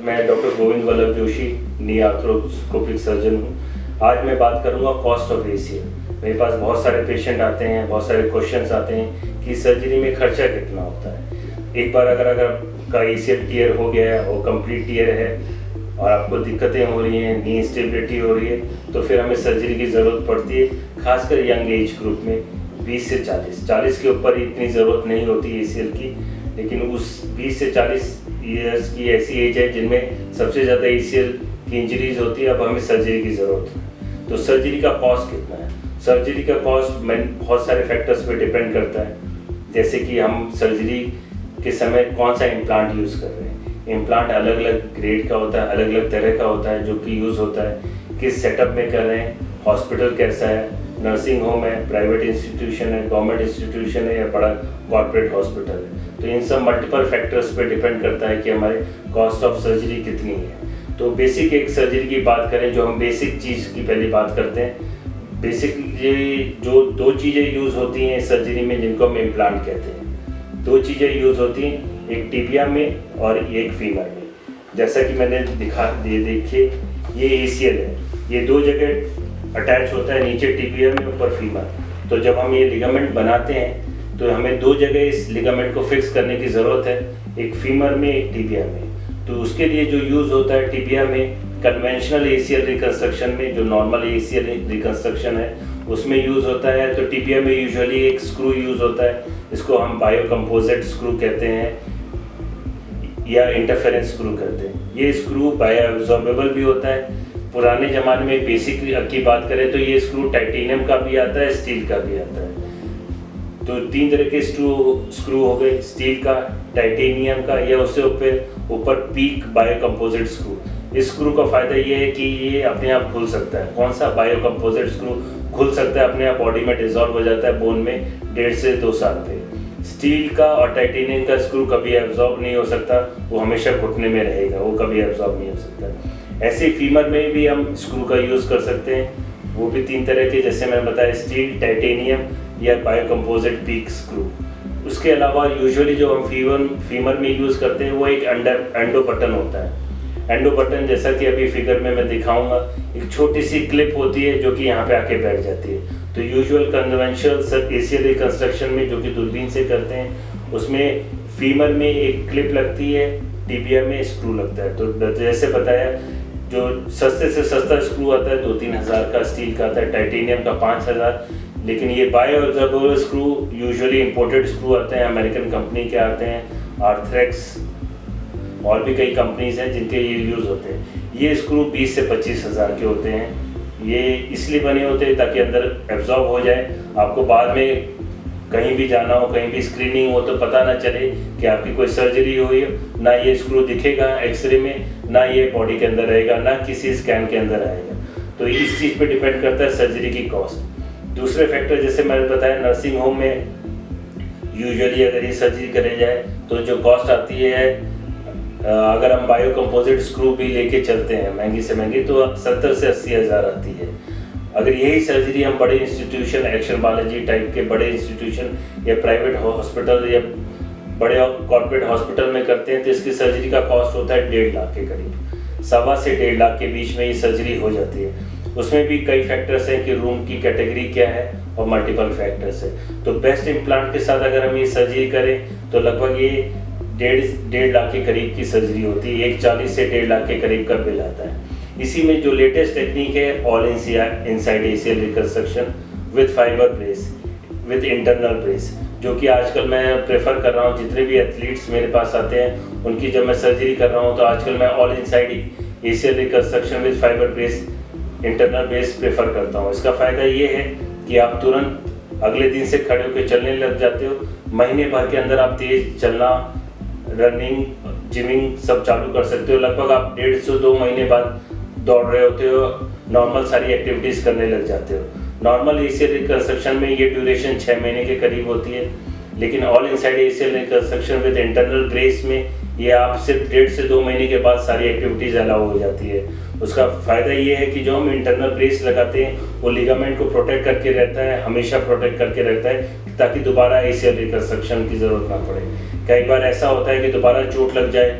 मैं डॉक्टर गोविंद वल्लभ जोशी, नी arthroscopic surgeon हूँ। आज मैं बात करूँगा कॉस्ट ऑफ ACL। मेरे पास बहुत सारे पेशेंट आते हैं, बहुत सारे क्वेश्चंस आते हैं कि सर्जरी में खर्चा कितना होता है। एक बार अगर आपका ACL टीयर हो गया है और कंप्लीट टीयर है और आपको दिक्कतें हो रही हैं, नी इंस्टेबिलिटी हो रही है, तो फिर हमें सर्जरी की ज़रूरत पड़ती है, खासकर यंग एज ग्रुप में 20 से 40 के ऊपर इतनी ज़रूरत नहीं होती ACL की। लेकिन उस 20 से 40 ईयर्स की ऐसी एज है जिनमें सबसे ज़्यादा ACL की इंजरीज होती है। अब हमें सर्जरी की ज़रूरत है, तो सर्जरी का कॉस्ट कितना है? सर्जरी का कॉस्ट बहुत सारे फैक्टर्स पे डिपेंड करता है, जैसे कि हम सर्जरी के समय कौन सा इम्प्लांट यूज़ कर रहे हैं। इम्प्लांट अलग अलग ग्रेड का होता है, अलग अलग तरह का होता है जो कि यूज़ होता है, किस सेटअप में कर रहे हैं, हॉस्पिटल कैसा है, नर्सिंग होम है, प्राइवेट इंस्टीट्यूशन है, गवर्नमेंट इंस्टीट्यूशन है या बड़ा कॉर्पोरेट हॉस्पिटल है। तो इन सब मल्टीपल फैक्टर्स पे डिपेंड करता है कि हमारे कॉस्ट ऑफ सर्जरी कितनी है। तो बेसिक एक सर्जरी की बात करें, जो हम बेसिक चीज़ की पहले बात करते हैं। बेसिक जो दो चीज़ें यूज़ होती हैं सर्जरी में, जिनको हम इम्प्लांट कहते हैं। दो चीज़ें यूज़ होती हैं, एक टिबिया में और एक फीमर में। जैसा कि मैंने देखिए ये ACL है, ये दो जगह अटैच होता है, नीचे टिबिया में, ऊपर फीमर। तो जब हम ये लिगामेंट बनाते हैं तो हमें दो जगह इस लिगामेंट को फिक्स करने की ज़रूरत है, एक फीमर में, एक टिबिया में। तो उसके लिए जो यूज़ होता है टिबिया में, कन्वेंशनल ACL रिकन्स्ट्रक्शन में, जो नॉर्मल ACL रिकन्स्ट्रक्शन है उसमें यूज़ होता है। तो टिबिया में यूजुअली एक स्क्रू यूज़ होता है, इसको हम बायो कंपोजिट स्क्रू कहते हैं या इंटरफेरेंस स्क्रू कहते हैं। ये स्क्रू बायो एब्जॉर्बेबल भी होता है। पुराने ज़माने में बेसिक की बात करें तो ये स्क्रू टाइटेनियम का भी आता है, स्टील का भी आता है। तो तीन तरह के स्क्रू हो गए, स्टील का, टाइटेनियम का, या उससे ऊपर पीक बायो कंपोजिट स्क्रू। इस स्क्रू का फ़ायदा ये है कि ये अपने आप खुल सकता है। कौन सा बायो कंपोजिट स्क्रू खुल सकता है, अपने आप बॉडी में डिजॉल्व हो जाता है बोन में 1.5 से 2 साल पे। स्टील का और टाइटेनियम का स्क्रू कभी एब्जॉर्ब नहीं हो सकता, वो हमेशा घुटने में रहेगा, वो कभी एब्जॉर्ब नहीं हो सकता। ऐसे फीमर में भी हम स्क्रू का यूज़ कर सकते हैं, वो भी 3 तरह के, जैसे मैंने बताया, स्टील, टाइटेनियम या बायो कंपोजिट पीक स्क्रू। उसके अलावा यूजुअली जो हम फीमर में यूज़ करते हैं वो एक एंडो बटन होता है। एंडो बटन, जैसा कि अभी फिगर में मैं दिखाऊंगा, एक छोटी सी क्लिप होती है जो कि यहाँ पे आके बैठ जाती है। तो यूजुअल कन्वेंशनल ACL रिकन्स्ट्रक्शन में जो कि दूरबीन से करते हैं, उसमें फीमर में एक क्लिप लगती है, टिबिया में स्क्रू लगता है। तो जैसे बताया, जो सस्ते से सस्ता स्क्रू आता है 2-3 हज़ार का, स्टील का आता है, टाइटेनियम का 5,000। लेकिन ये bio absorbable screw usually imported screw आते हैं, अमेरिकन कंपनी के आते हैं, आर्थ्रेक्स और भी कई कंपनीज हैं जिनके ये यूज़ होते हैं। ये स्क्रू 20 से 25 हज़ार के होते हैं। ये इसलिए बने होते हैं ताकि अंदर एब्जॉर्ब हो जाए, आपको बाद में कहीं भी जाना हो, कहीं भी स्क्रीनिंग हो तो पता ना चले कि आपकी कोई सर्जरी हुई है। ना ये स्क्रू दिखेगा एक्सरे में, ना ये बॉडी के अंदर रहेगा, ना किसी स्कैन के अंदर आएगा। तो इस चीज़ पे डिपेंड करता है सर्जरी की कॉस्ट। दूसरे फैक्टर, जैसे मैंने बताया, नर्सिंग होम में यूजुअली अगर ये सर्जरी करे जाए तो जो कॉस्ट आती है, अगर हम बायो कंपोजिट स्क्रू भी लेके चलते हैं महंगी से महंगी, तो 70 से 80 हज़ार आती है। अगर यही सर्जरी हम बड़े इंस्टीट्यूशन, एक्शन बालाजी टाइप के बड़े इंस्टीट्यूशन या प्राइवेट हॉस्पिटल या बड़े कॉर्पोरेट हॉस्पिटल में करते हैं तो इसकी सर्जरी का कॉस्ट होता है 1.5 लाख के करीब, 1.25 से 1.5 लाख के बीच में ये सर्जरी हो जाती है। उसमें भी कई फैक्टर्स हैं कि रूम की कैटेगरी क्या है और मल्टीपल फैक्टर्स है। तो बेस्ट इम्प्लांट के साथ अगर हम ये सर्जरी करें तो लगभग ये 1.5 लाख के करीब की सर्जरी होती है। 1.40 से 1.5 लाख के करीब का बिल आता है। इसी में जो लेटेस्ट टेक्निक है, all inside ACL reconstruction with fibre brace, with internal brace, जो कि आजकल मैं प्रेफर कर रहा हूँ। जितने भी एथलीट्स मेरे पास आते हैं उनकी जब मैं सर्जरी कर रहा हूँ तो आजकल मैं all inside ACL reconstruction with fibre brace, internal brace prefer करता हूँ। इसका फ़ायदा ये है कि आप तुरंत अगले दिन से खड़े होकर चलने लग जाते हो। महीने भर के अंदर आप तेज़ चलना, रनिंग, जिमिंग सब चालू कर सकते हो। लगभग आप 1.5 से 2 महीने बाद दौड़ रहे होते हो, नॉर्मल सारी एक्टिविटीज़ करने लग जाते हो। नॉर्मल ACL रिकन्स्ट्रक्शन में ये ड्यूरेशन 6 महीने के करीब होती है, लेकिन all inside ACL reconstruction with internal brace में ये आप सिर्फ 1.5 से 2 महीने के बाद सारी एक्टिविटीज़ अलाउ हो जाती है। उसका फ़ायदा ये है कि जो हम इंटरनल ब्रेस लगाते हैं वो लिगामेंट को प्रोटेक्ट करके रहता है, हमेशा प्रोटेक्ट करके रहता है, ताकि दोबारा ACL रिकन्स्ट्रक्शन की ज़रूरत ना पड़े। कई बार ऐसा होता है कि दोबारा चोट लग जाए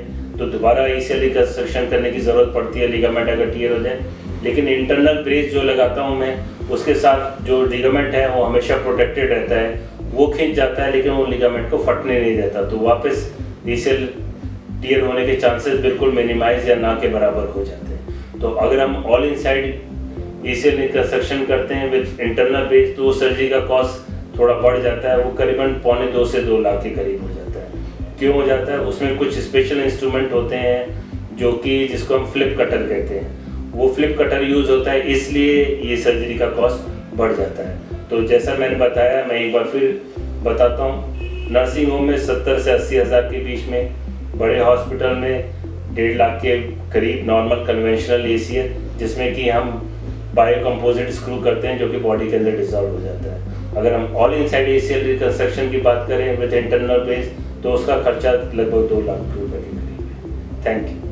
तो दोबारा ACL रिकंस्ट्रक्शन करने की ज़रूरत पड़ती है, लिगामेंट अगर टियर हो जाए। लेकिन इंटरनल ब्रेस जो लगाता हूँ मैं, उसके साथ जो लिगामेंट है वो हमेशा प्रोटेक्टेड रहता है, वो खिंच जाता है लेकिन वो लिगामेंट को फटने नहीं देता, तो वापस ACL टियर होने के चांसेस बिल्कुल मिनिमाइज या ना के बराबर हो जाते हैं। तो अगर हम ऑल इनसाइड ACL रिकंस्ट्रक्शन करते हैं विद इंटरनल ब्रेस, तो सर्जरी का कॉस्ट थोड़ा बढ़ जाता है, वो करीबन 1.25 से 2 लाख के करीब हो जाता है। क्यों हो जाता है? उसमें कुछ स्पेशल इंस्ट्रूमेंट होते हैं जो कि जिसको हम फ्लिप कटर कहते हैं, वो फ्लिप कटर यूज़ होता है, इसलिए ये सर्जरी का कॉस्ट बढ़ जाता है। तो जैसा मैंने बताया, मैं एक बार फिर बताता हूँ, नर्सिंग होम में 70 से 80 हज़ार के बीच में, बड़े हॉस्पिटल में 1.5 लाख के करीब नॉर्मल कन्वेंशनल ACL, जिसमें कि हम बायो कंपोजिट स्क्रू करते हैं जो कि बॉडी के अंदर डिसॉल्व हो जाता है। अगर हम ऑल इनसाइड ACL रिकंस्ट्रक्शन की बात करें विद इंटरनल ब्रेस, तो उसका खर्चा लगभग 2 लाख रुपए के करीब है। Thank you.